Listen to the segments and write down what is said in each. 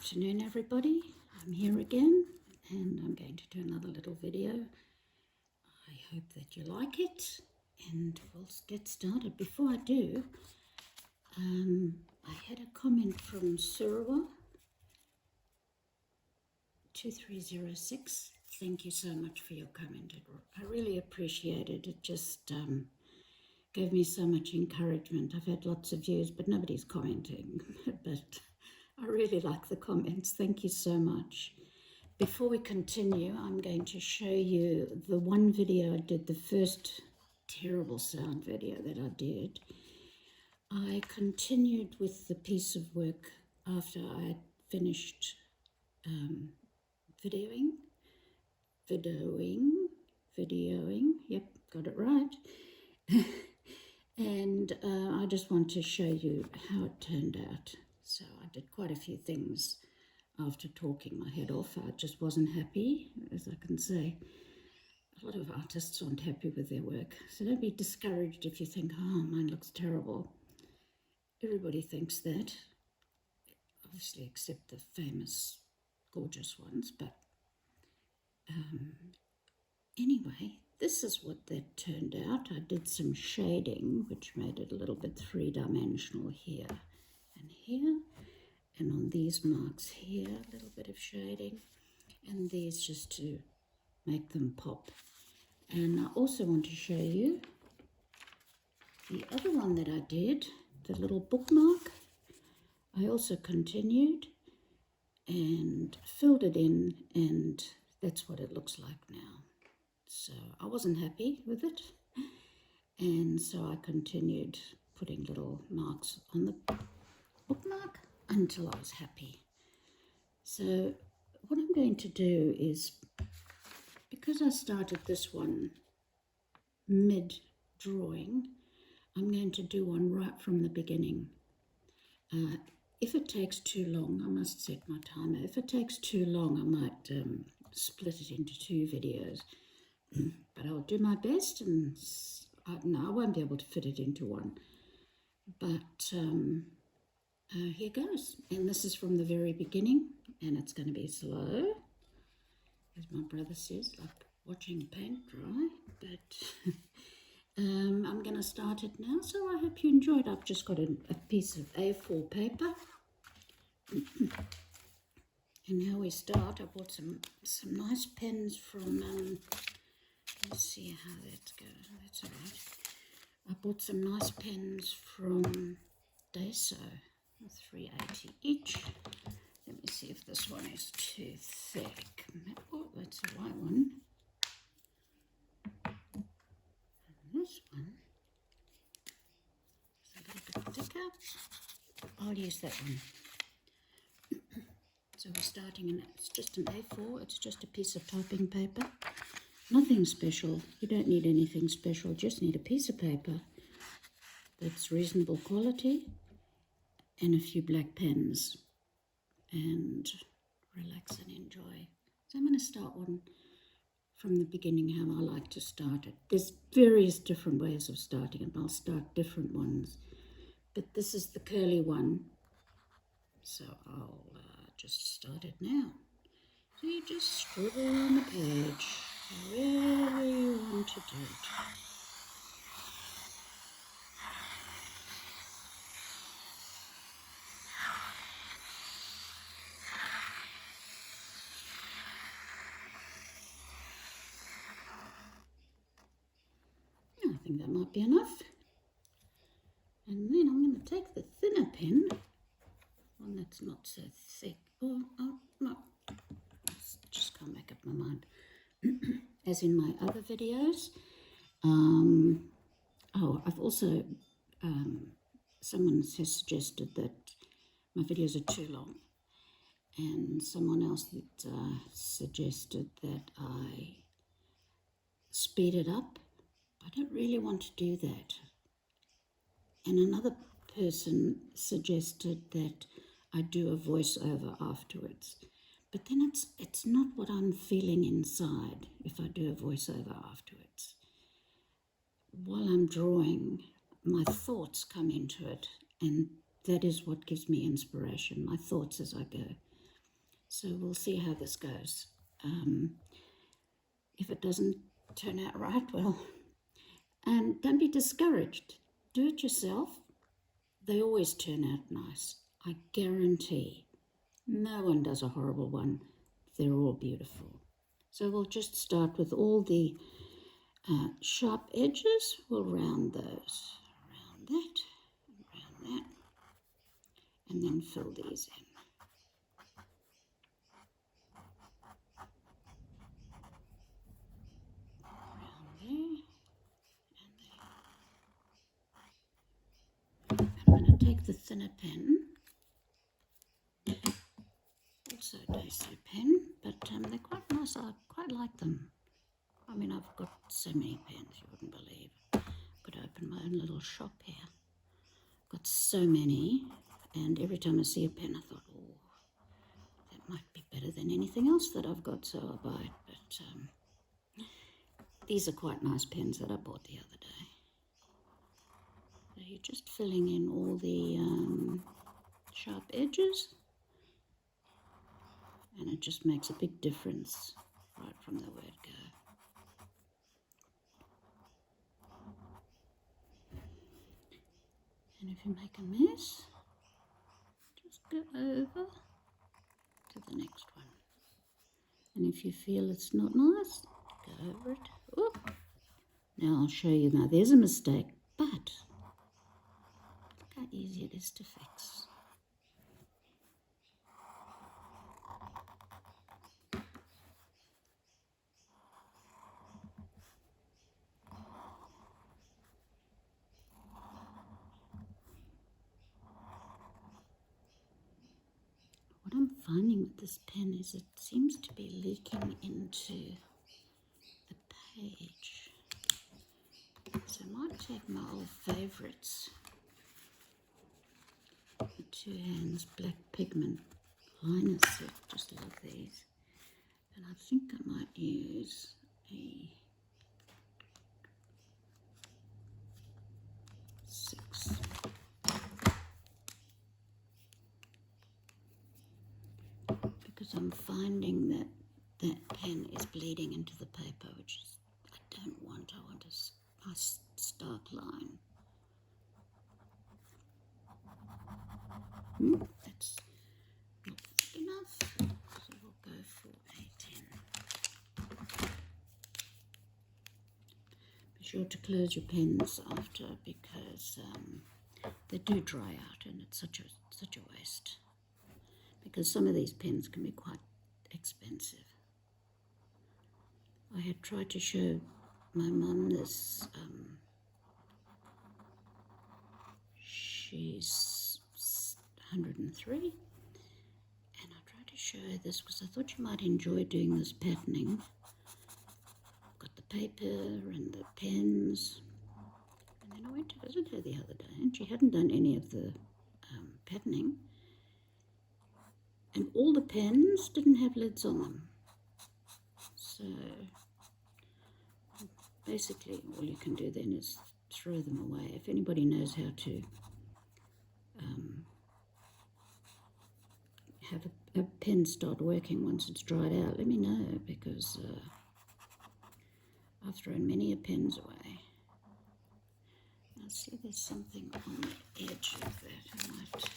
afternoon, everybody. I'm here again and I'm going to do another little video. I hope that you like it and we'll get started. Before I do, I had a comment from Surwa 2306. Thank you so much for your comment. I really appreciate it. It just gave me so much encouragement. I've had lots of views, but nobody's commenting. But I really like the comments. Thank you so much. Before we continue, I'm going to show you the one video I did, the first terrible sound video that I did. I continued with the piece of work after I had finished videoing, yep, got it right. And I just want to show you how it turned out. So I did quite a few things after talking my head off. I just wasn't happy, as I can say. A lot of artists aren't happy with their work. So don't be discouraged if you think, oh, mine looks terrible. Everybody thinks that, obviously except the famous, gorgeous ones. But anyway, this is what that turned out. I did some shading, which made it a little bit three-dimensional here and here. And on these marks here, a little bit of shading. And these just to make them pop. And I also want to show you the other one that I did, the little bookmark. I also continued and filled it in, and that's what it looks like now. So I wasn't happy with it, and so I continued putting little marks on the bookmark until I was happy. So what I'm going to do is, because I started this one mid-drawing, I'm going to do one right from the beginning. If it takes too long, I must set my timer. If it takes too long, I might split it into two videos. But I'll do my best, and no, I won't be able to fit it into one. But here goes. And this is from the very beginning, and it's going to be slow, as my brother says, like watching paint dry. But I'm going to start it now, so I hope you enjoyed. I've just got a piece of A4 paper. And now we start. I bought some nice pens from, let's see how that goes. That's all right. I bought some nice pens from Daiso, $3.80 each. Let me see if this one is too thick. Oh, that's a white one. And this one is a little bit thicker. I'll use that one. So we're starting, and it's just an A4. It's just a piece of typing paper. Nothing special. You don't need anything special. Just need a piece of paper that's reasonable quality and a few black pens, and relax and enjoy. So I'm going to start one from the beginning, how I like to start it. There's various different ways of starting it. I'll start different ones, but this is the curly one, so I'll just start it now. So you just scribble on the page wherever you want to do it. I think that might be enough. And then I'm going to take the thinner pen, one that's not so thick. Oh no, just can't make up my mind. As in my other videos. I've also, someone has suggested that my videos are too long. And someone else that suggested that I speed it up. I don't really want to do that. And another person suggested that I do a voiceover afterwards. But then it's not what I'm feeling inside if I do a voiceover afterwards. While I'm drawing, my thoughts come into it, and that is what gives me inspiration, my thoughts as I go. So we'll see how this goes. If it doesn't turn out right, well, and don't be discouraged. Do it yourself. They always turn out nice. I guarantee. No one does a horrible one. They're all beautiful. So we'll just start with all the sharp edges. We'll round those. Round that, round that, and then fill these in. Round there, and there. I'm going to take the thinner pen. Also a Daisy pen, but they're quite nice. I quite like them. I mean, I've got so many pens you wouldn't believe. Could open my own little shop here. Got so many, and every time I see a pen, I thought, oh, that might be better than anything else that I've got, so I'll buy it. But these are quite nice pens that I bought the other day. So you're just filling in all the sharp edges, and it just makes a big difference right from the word go. And if you make a mess, just go over to the next one. And if you feel it's not nice, go over it. Oop. Now I'll show you. Now there's a mistake, but look how easy it is to fix. What I'm finding with this pen is it seems to be leaking into the page. So I might take my old favourites, the Two Hands Black Pigment liner set, just love these. And I think I might use a 6. Because I'm finding that that pen is bleeding into the paper, which is, I don't want. I want a nice stark line. That's not thick enough, so we'll go for a 10. Be sure to close your pens after, because they do dry out, and it's such a waste. Because some of these pens can be quite expensive. I had tried to show my mum this. She's 103, and I tried to show her this because I thought you might enjoy doing this patterning. I've got the paper and the pens, and then I went to visit her the other day, and she hadn't done any of the patterning, and all the pens didn't have lids on them. So basically all you can do then is throw them away. If anybody knows how to have a pen start working once it's dried out, let me know, because I've thrown many a pens away. I see there's something on the edge of that. I might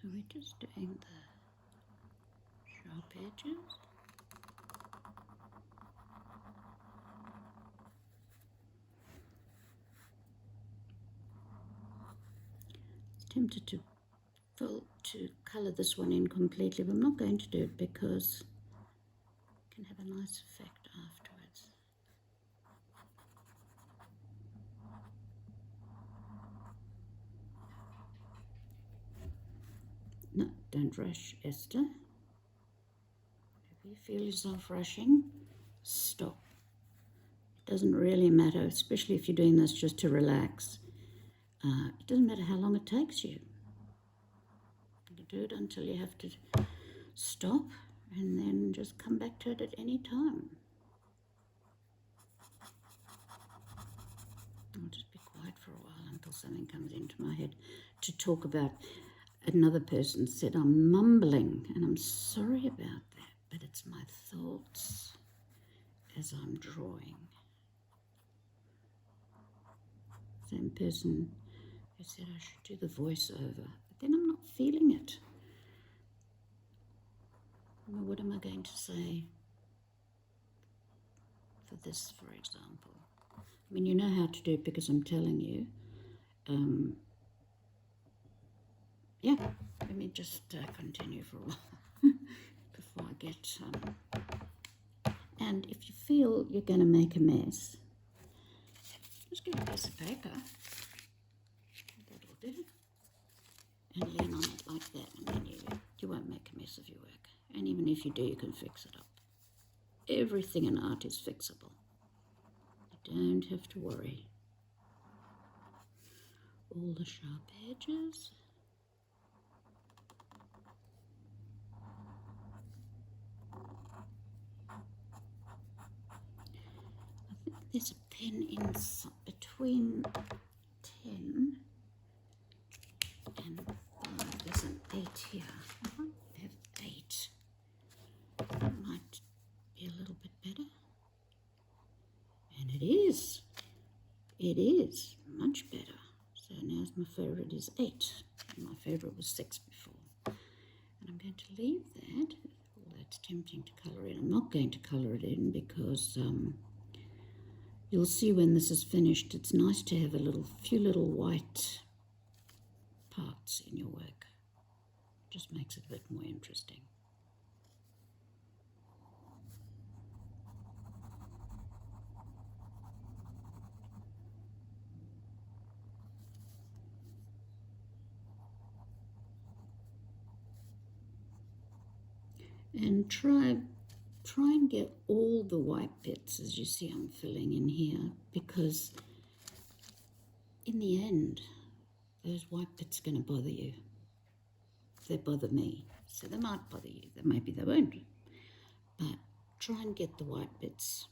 So we're just doing the sharp edges. Tempted to colour this one in completely, but I'm not going to do it because it can have a nice effect afterwards. No, don't rush, Esther. If you feel yourself rushing, stop. It doesn't really matter, especially if you're doing this just to relax. It doesn't matter how long it takes you. You do it until you have to stop, and then just come back to it at any time. I'll just be quiet for a while until something comes into my head to talk about. Another person said, I'm mumbling, and I'm sorry about that, but it's my thoughts as I'm drawing. Same person who said I should do the voiceover, but then I'm not feeling it. Well, what am I going to say for this, for example? I mean, you know how to do it because I'm telling you. Yeah, let me just continue for a while before I get... and if you feel you're going to make a mess, just get a piece of paper. That'll do. And lean on it like that, and then you won't make a mess of your work. And even if you do, you can fix it up. Everything in art is fixable. You don't have to worry. All the sharp edges. I think there's a pen in between 10 and 5. There's an 8 here. I might have 8. That might be a little bit better. And it is. It is much better. So now my favourite is 8. And my favourite was 6 before. And I'm going to leave that. Although it's tempting to colour in. I'm not going to colour it in because you'll see when this is finished, it's nice to have a few little white parts in your work. Just makes it a bit more interesting. And try and get all the white bits, as you see I'm filling in here, because in the end, those white bits are going to bother you. They bother me, so they might bother you. Maybe they won't. But try and get the white bits.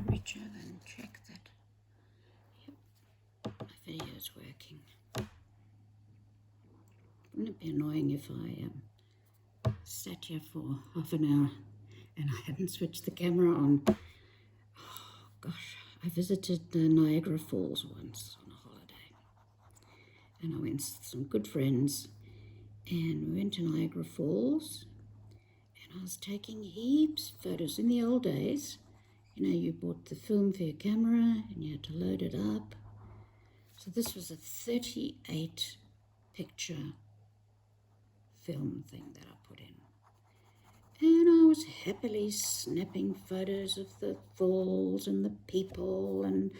Reach over and check that. Yep, my video is working. Wouldn't it be annoying if I sat here for half an hour and I hadn't switched the camera on? Oh gosh, I visited Niagara Falls once on a holiday, and I went with some good friends, and we went to Niagara Falls, and I was taking heaps of photos. In the old days, you know, you bought the film for your camera and you had to load it up. So this was a 38 picture film thing that I put in. And I was happily snapping photos of the falls and the people and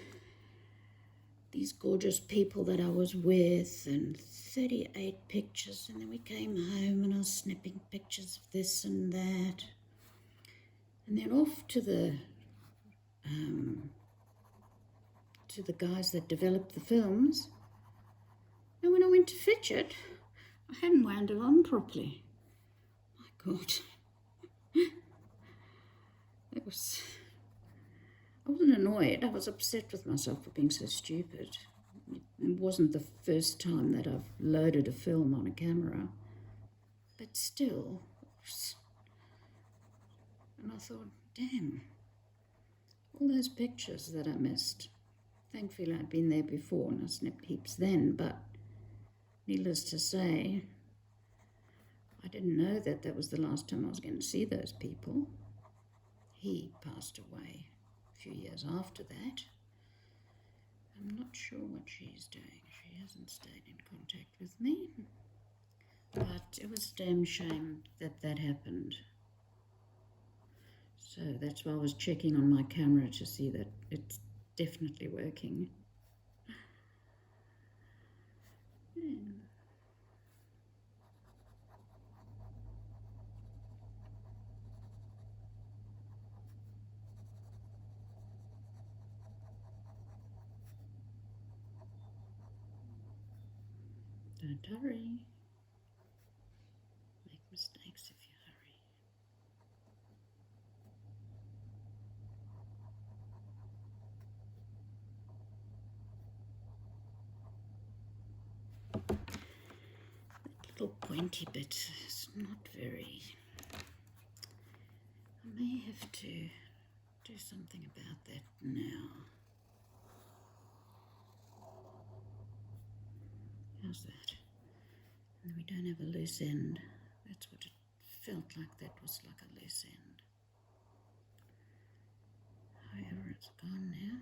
these gorgeous people that I was with, and 38 pictures. And then we came home and I was snapping pictures of this and that. And then off to the guys that developed the films. And when I went to fetch it, I hadn't wound it on properly. My God. I wasn't annoyed. I was upset with myself for being so stupid. It wasn't the first time that I've loaded a film on a camera. But still. And I thought, damn. All those pictures that I missed. Thankfully, I'd been there before and I snapped heaps then, but needless to say, I didn't know that was the last time I was going to see those people. He passed away a few years after that. I'm not sure what she's doing. She hasn't stayed in contact with me. But it was a damn shame that that happened. So that's why I was checking on my camera to see that it's definitely working. Don't hurry. Make mistakes if you hurry. That little pointy bit is not very... I may have to do something about that now. How's that? And we don't have a loose end. That's what it felt like, that was like a loose end. However, it's gone now.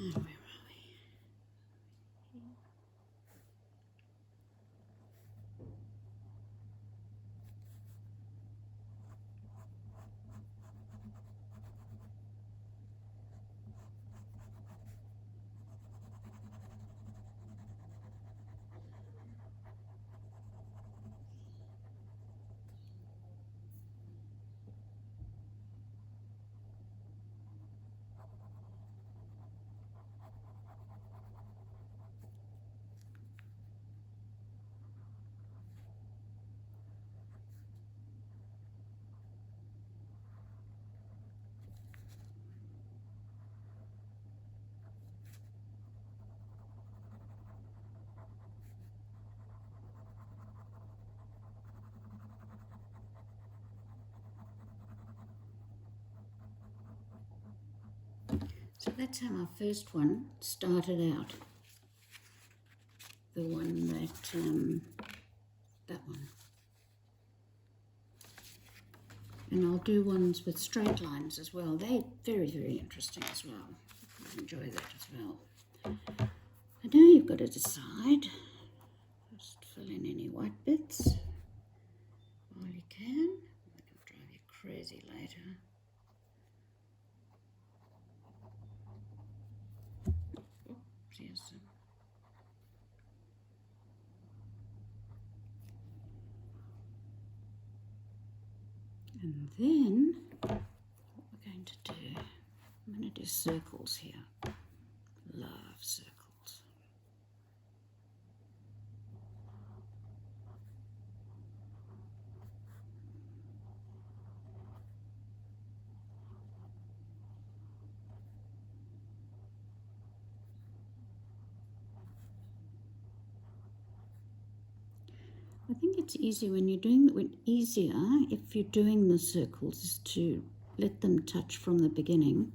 And where are we? So that's how my first one started out. The one that one. And I'll do ones with straight lines as well. They're very, very interesting as well. I enjoy that as well. And now you've got to decide. Just fill in any white bits while you can. It'll drive you crazy later. Oh, here's some. And then what we're going to do, I'm going to do circles here. Love circles. I think it's easy when you're doing easier if you're doing the circles is to let them touch from the beginning.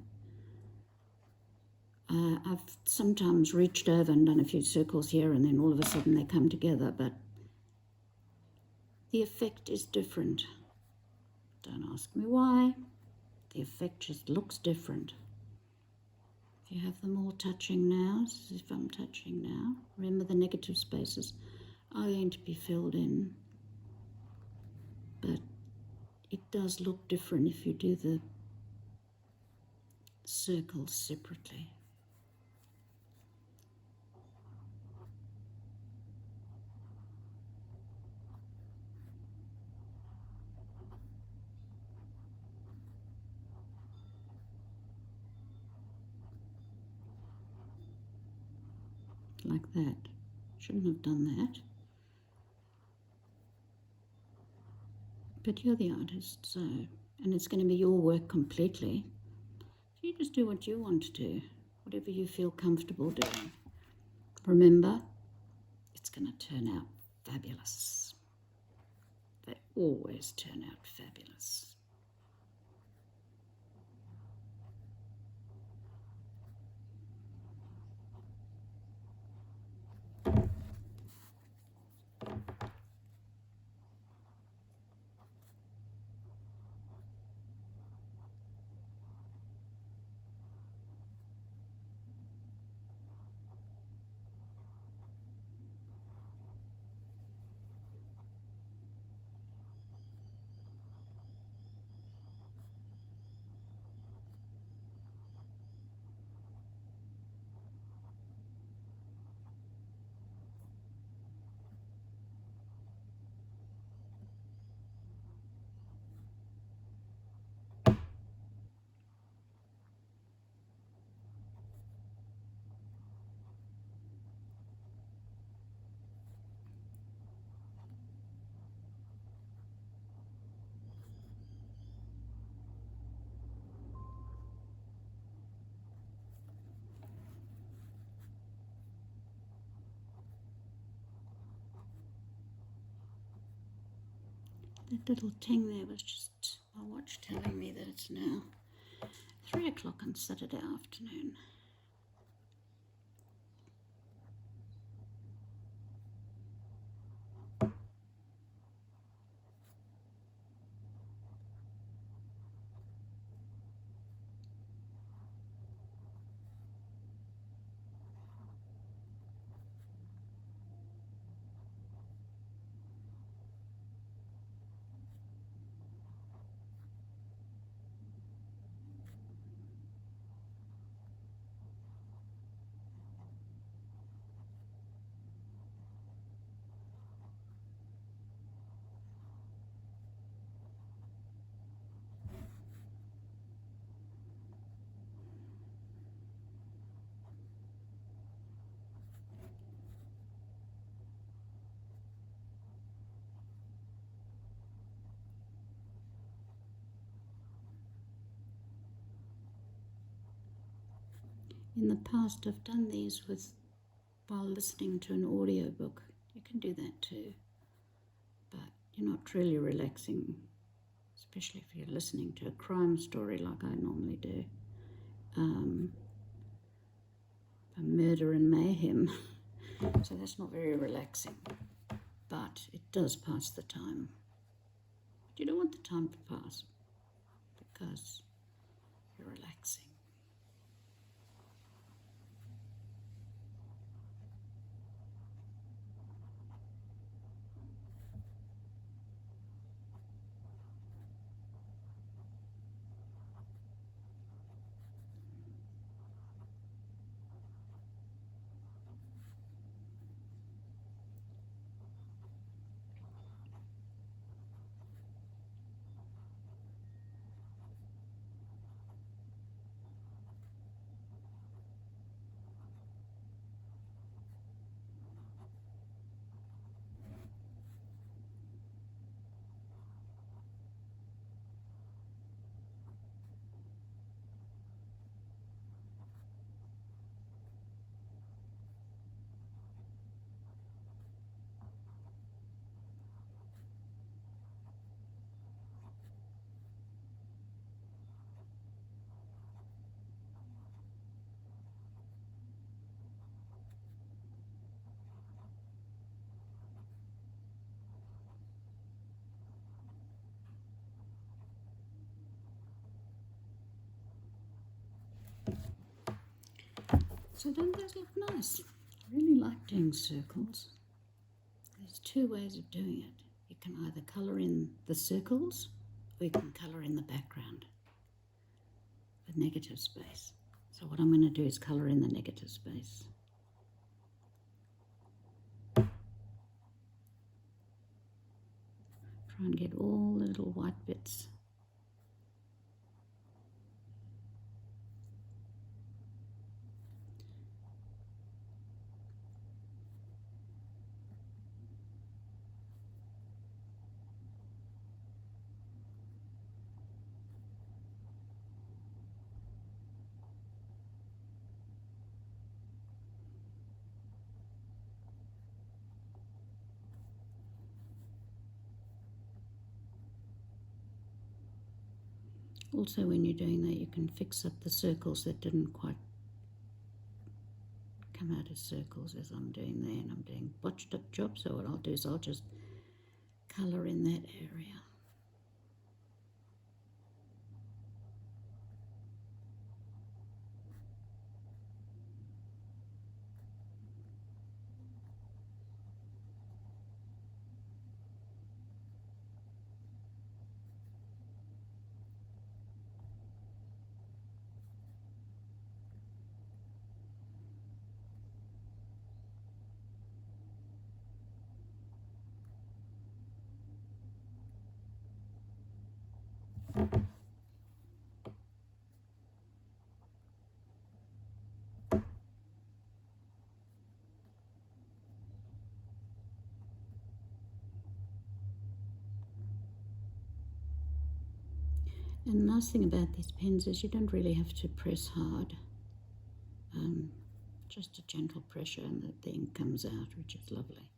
I've sometimes reached over and done a few circles here and then all of a sudden they come together, but the effect is different. Don't ask me why. The effect just looks different. If you have them all touching now, as if I'm touching now, remember the negative spaces are going to be filled in, but it does look different if you do the circles separately. like that. Shouldn't have done that. But you're the artist, so, and it's going to be your work completely. So you just do what you want to do, whatever you feel comfortable doing. Remember, it's going to turn out fabulous. They always turn out fabulous. That little ting there was just my watch telling me that it's now 3 o'clock on Saturday afternoon. In the past, I've done these while listening to an audiobook. You can do that too, but you're not truly relaxing, especially if you're listening to a crime story like I normally do. A murder and mayhem, so that's not very relaxing, but it does pass the time. But you don't want the time to pass because you're relaxing. So don't those look nice? I really like doing circles. There's 2 ways of doing it. You can either colour in the circles or you can colour in the background, the negative space. So what I'm going to do is colour in the negative space. Try and get all the little white bits. Also, when you're doing that, you can fix up the circles that didn't quite come out as circles as I'm doing there, and I'm doing botched up job. So what I'll do is I'll just colour in that area. And the nice thing about these pens is you don't really have to press hard. Just a gentle pressure and the ink comes out, which is lovely.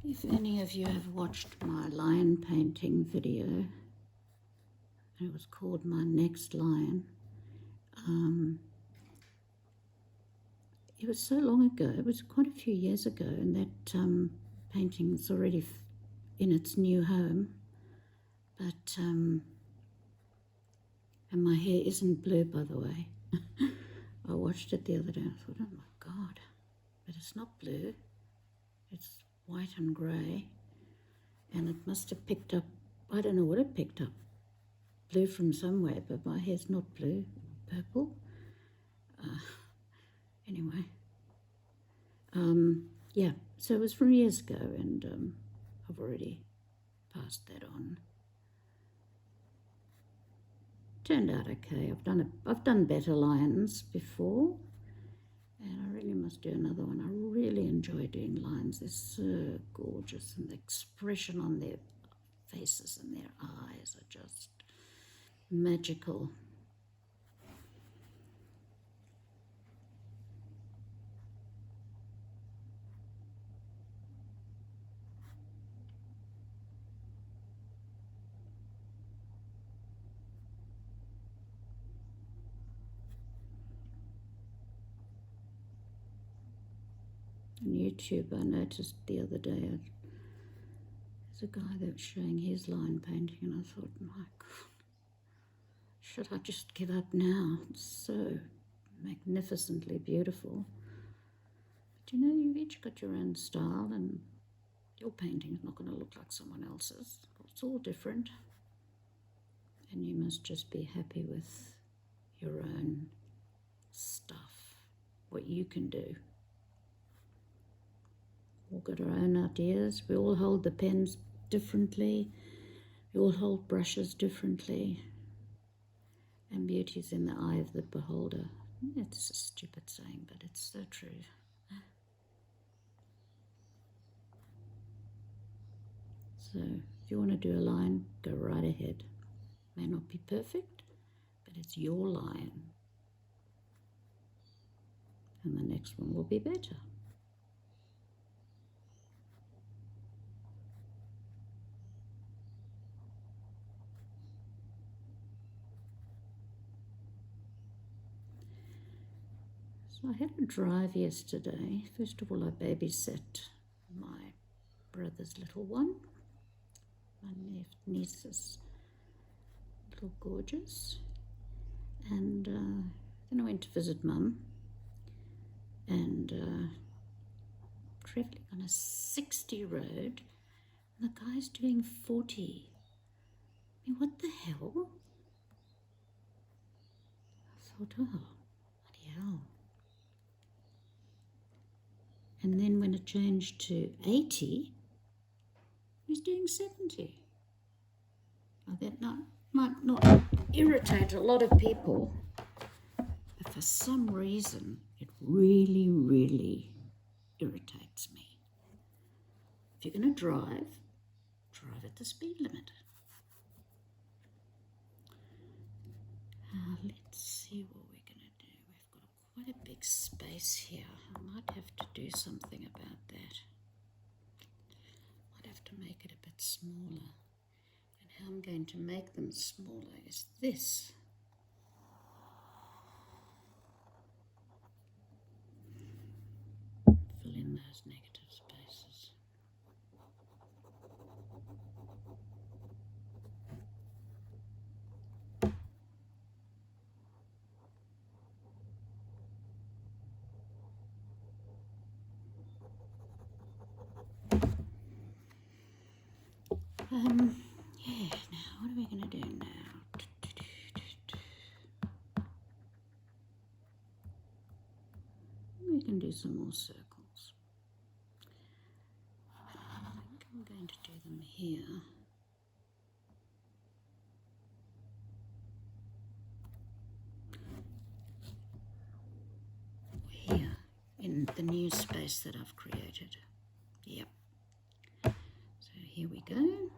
If any of you have watched my lion painting video, it was called My Next Lion. It was so long ago, it was quite a few years ago, and that painting's already in its new home. But, and my hair isn't blue, by the way. I watched it the other day and I thought, oh my God, but it's not blue. It's white and grey, and it must have picked up, I don't know what it picked up, blue from somewhere, but my hair's not blue, purple. Anyway, yeah, so it was from years ago, and I've already passed that on. Turned out okay. I've done better lions before, and I really must do another one. I really enjoy doing lions. They're so gorgeous, and the expression on their faces and their eyes are just magical. On YouTube, I noticed the other day, there's a guy that was showing his lion painting, and I thought, my God, should I just give up now? It's so magnificently beautiful. But you know, you've each got your own style, and your painting's not going to look like someone else's. It's all different. And you must just be happy with your own stuff, what you can do. We've all got our own ideas. We all hold the pens differently. We all hold brushes differently. And beauty's in the eye of the beholder. It's a stupid saying, but it's so true. So if you want to do a line, go right ahead. May not be perfect, but it's your line. And the next one will be better. So I had a drive yesterday. First of all, I babysat my brother's little one. My niece is little gorgeous. And then I went to visit Mum. And travelling on a 60 road, and the guy's doing 40. I mean, what the hell? I thought, oh, bloody hell. And then when it changed to 80, he's doing 70. Now that might not irritate a lot of people, but for some reason it really, really irritates me. If you're going to drive at the speed limit. Let's see what we're going to do. We've got quite a big space here. I might have to do something about that. Might have to make it a bit smaller. And how I'm going to make them smaller is this. Fill in those negative spaces. Yeah, now what are we going to do now? We can do some more circles. I think I'm going to do them here. Here, in the new space that I've created. Yep. So here we go.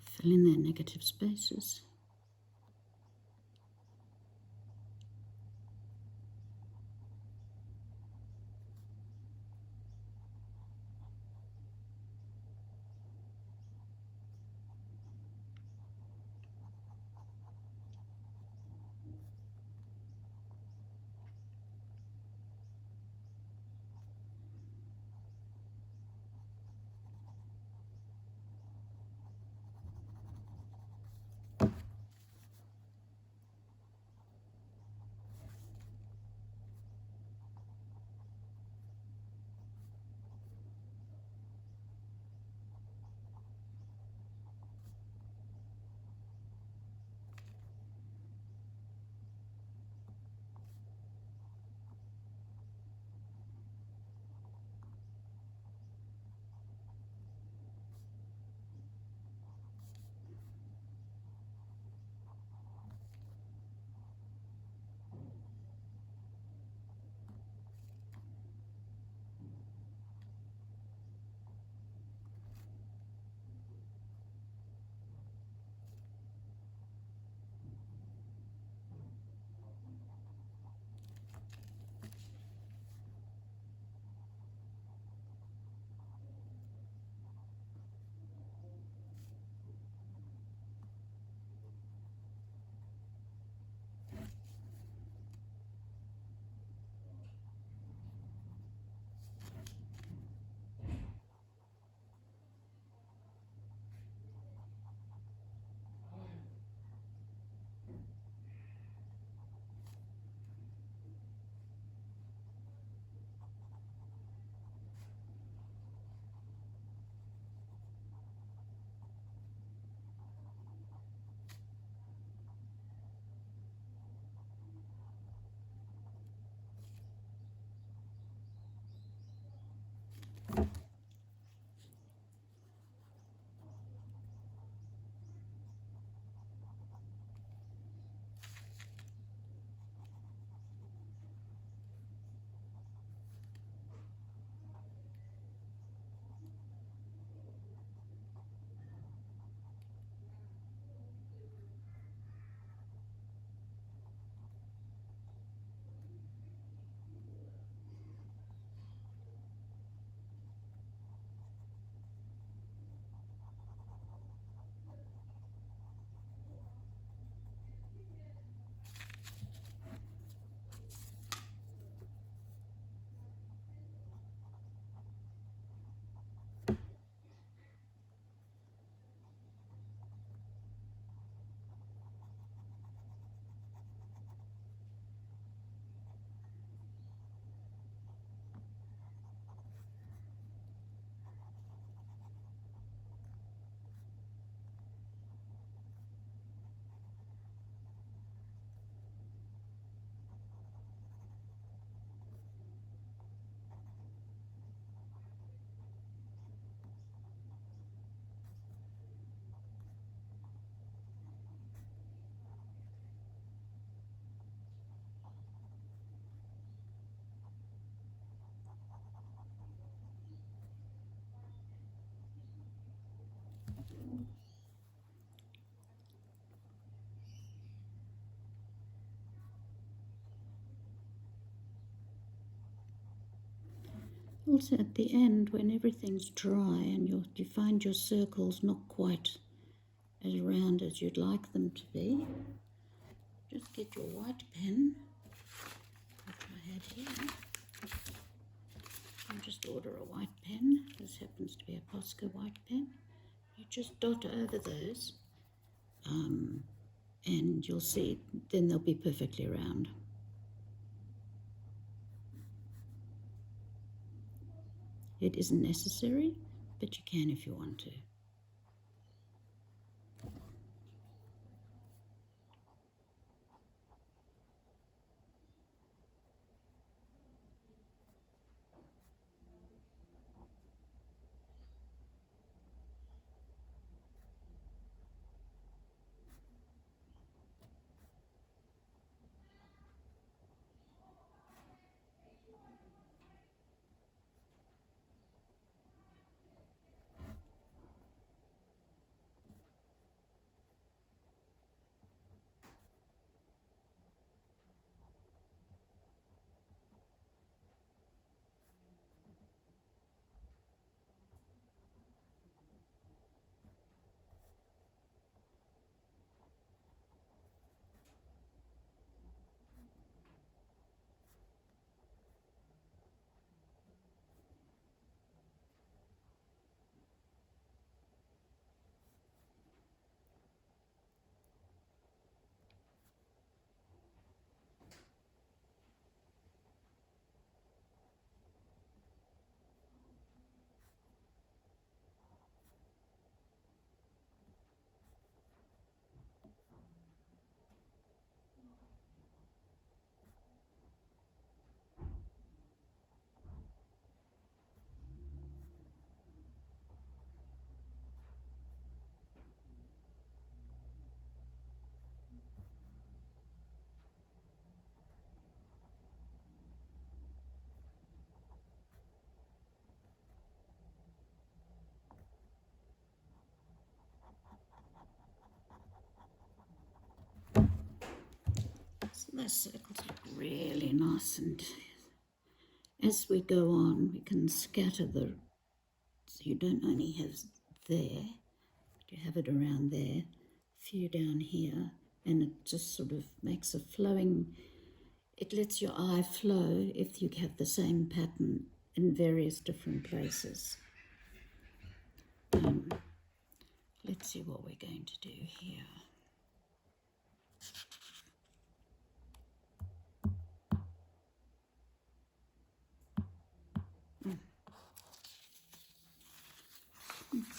Fill in their negative spaces. Also at the end, when everything's dry and you find your circles not quite as round as you'd like them to be, just get your white pen, which I had here, and just order a white pen. This happens to be a Posca white pen. You just dot over those, and you'll see, then they'll be perfectly round. It isn't necessary, but you can if you want to. those circles look really nice, and as we go on we can scatter so you don't only have there, but you have it around there, a few down here, and it just sort of makes a flowing, it lets your eye flow if you have the same pattern in various different places. Let's see what we're going to do here.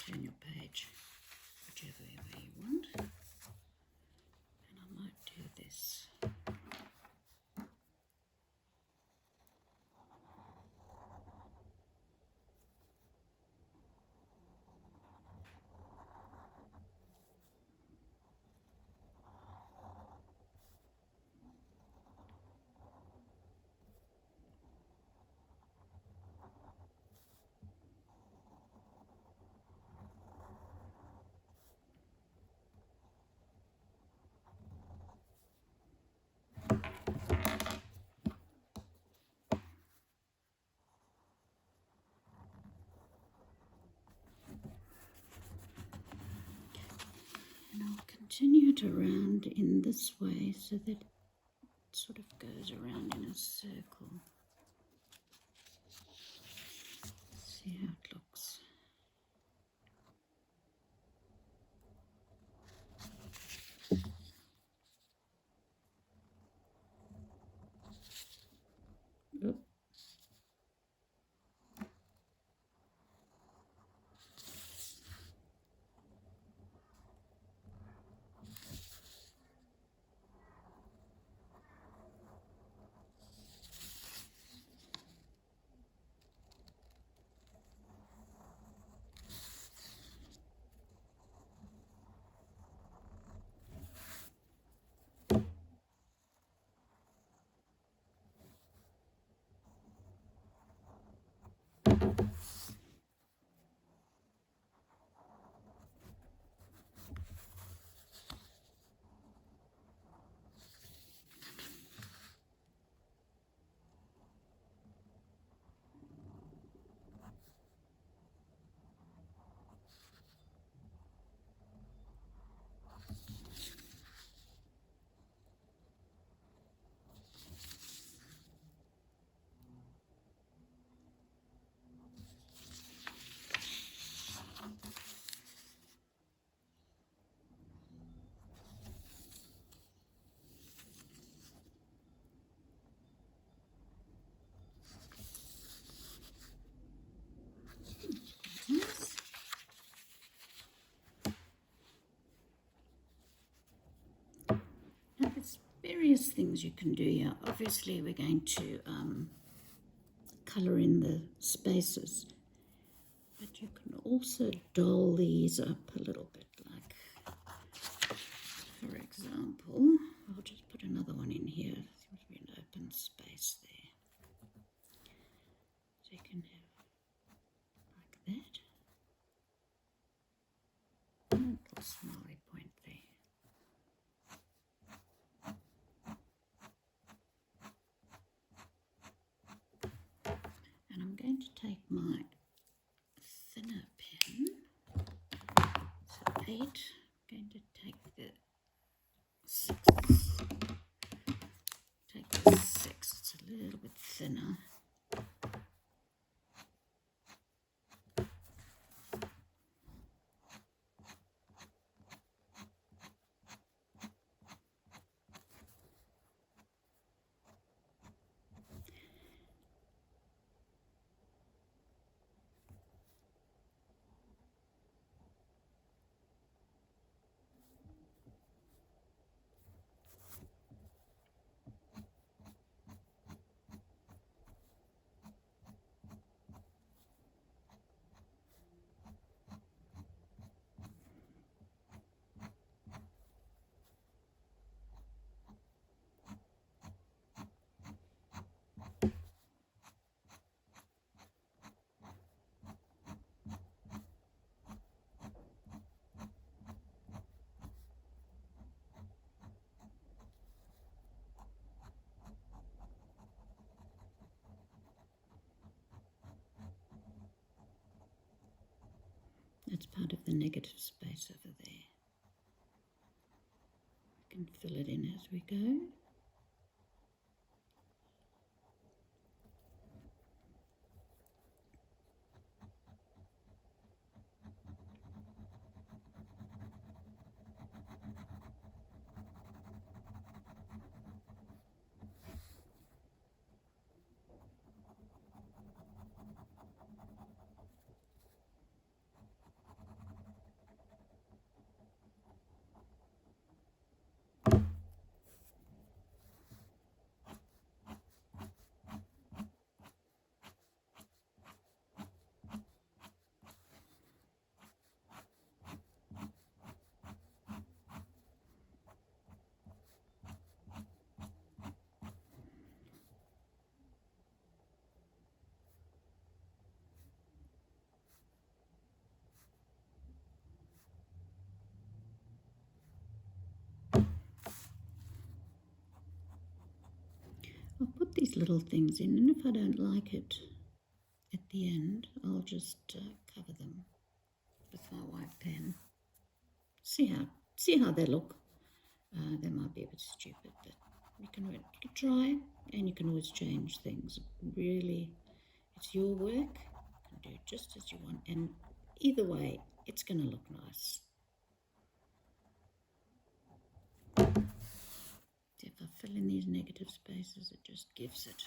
Turn your page whichever way you want, and I might do this. And I'll continue it around in this way so that it sort of goes around in a circle. See how it looks. Oop. Yes. Now there's various things you can do here. Obviously we're going to colour in the spaces, but you can also doll these up a little bit, like, for example, I'll just put another one in here. There seems to be an open space there. So you can have like that. And a little smiley point there. And I'm going to take my thinner pen, so 8, I'm going to take the 6, it's a little bit thinner. That's part of the negative space over there. We can fill it in as we go. I'll put these little things in, and if I don't like it at the end, I'll just cover them with my white pen. See how they look. They might be a bit stupid, but you can try, and you can always change things. Really, it's your work. You can do it just as you want, and either way, it's going to look nice. If I fill in these negative spaces, it just gives it.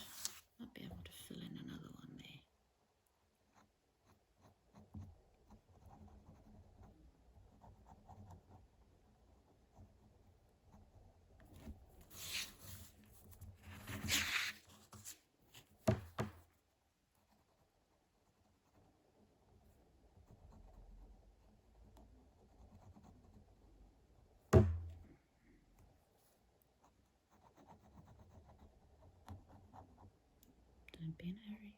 I'll be able to fill in another one there. Don't be in a hurry.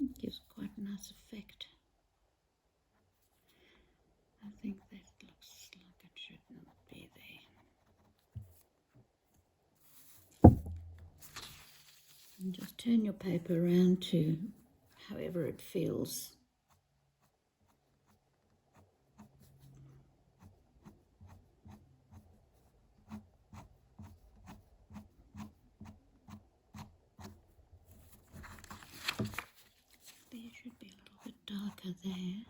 It gives quite a nice effect. I think that looks like it should not be there. And just turn your paper around to however it feels. There should be a little bit darker there.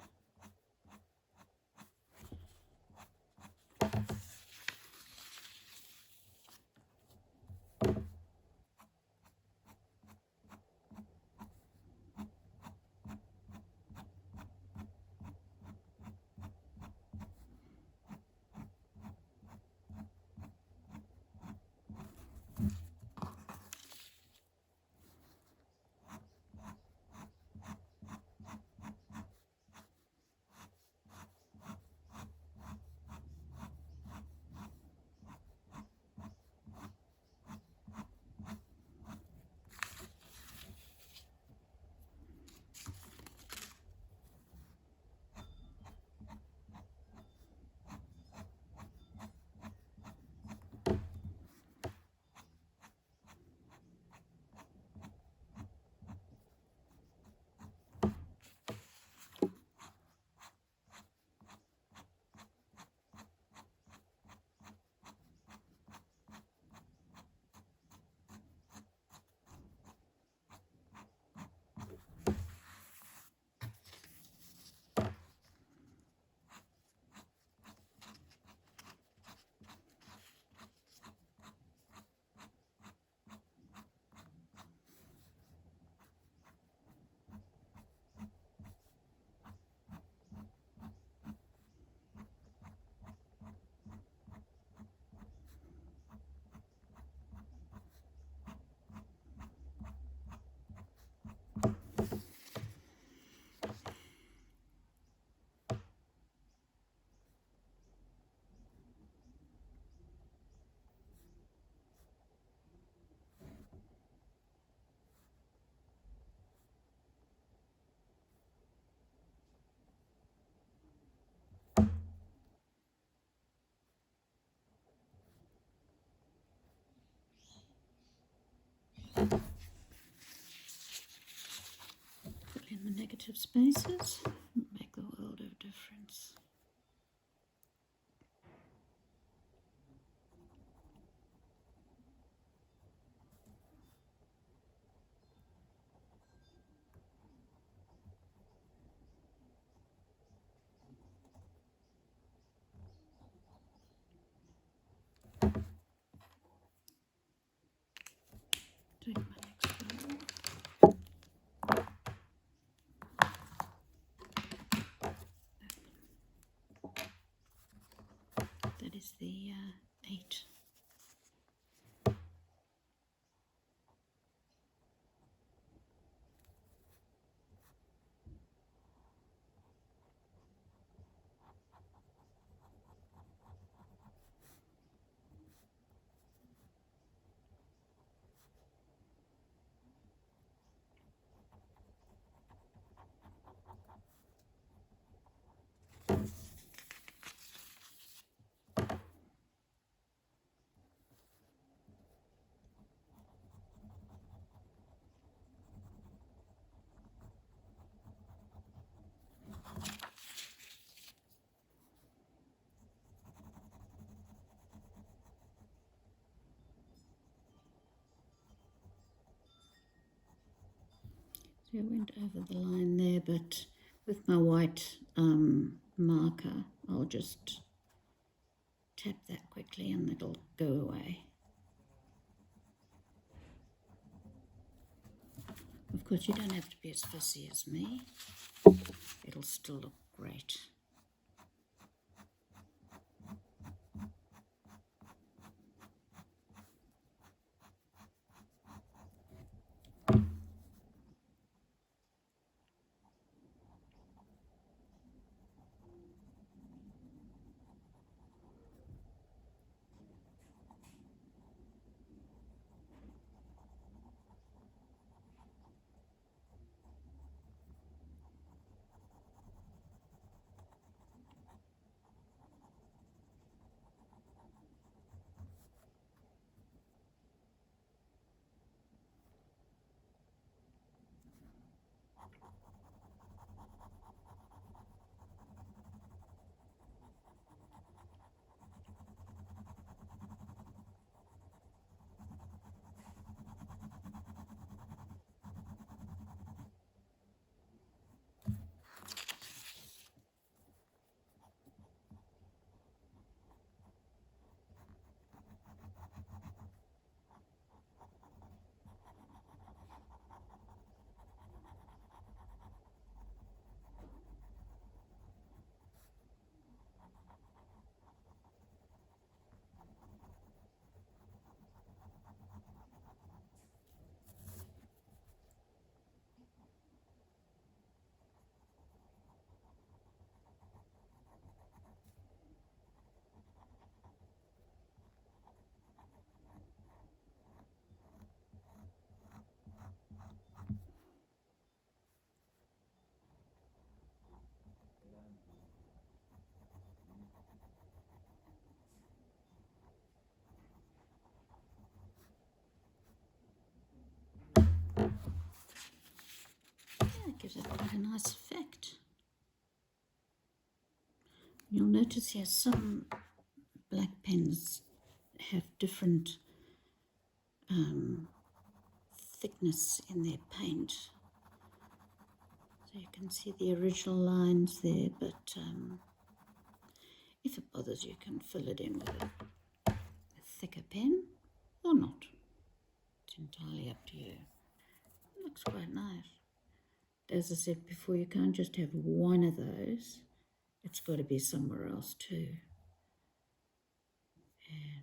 Fill in the negative spaces, make the world of difference. Take my next one. That is the 8. So I went over the line there, but with my white marker, I'll just tap that quickly and it'll go away. Of course, you don't have to be as fussy as me. It'll still look great. Yeah, it gives it quite a nice effect. You'll notice here some black pens have different thickness in their paint. So you can see the original lines there, but if it bothers you, you can fill it in with a thicker pen or not. It's entirely up to you. It looks quite nice. As I said before, you can't just have one of those. It's got to be somewhere else too. And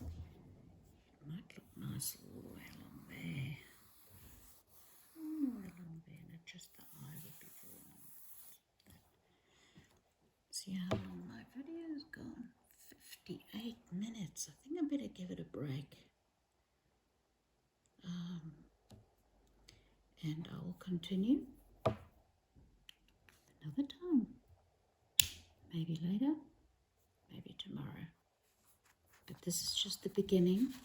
it might look nice all the way along there. All the way along there, not just the eye would be drawn. See how long my video's gone? 58 minutes. I think I better give it a break. And I will continue another time. Maybe later, maybe tomorrow. But this is just the beginning,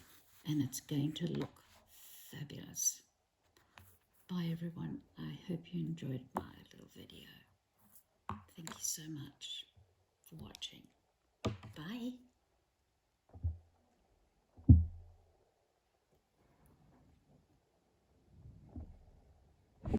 and it's going to look fabulous. Bye everyone. I hope you enjoyed my little video. Thank you so much for watching. Bye.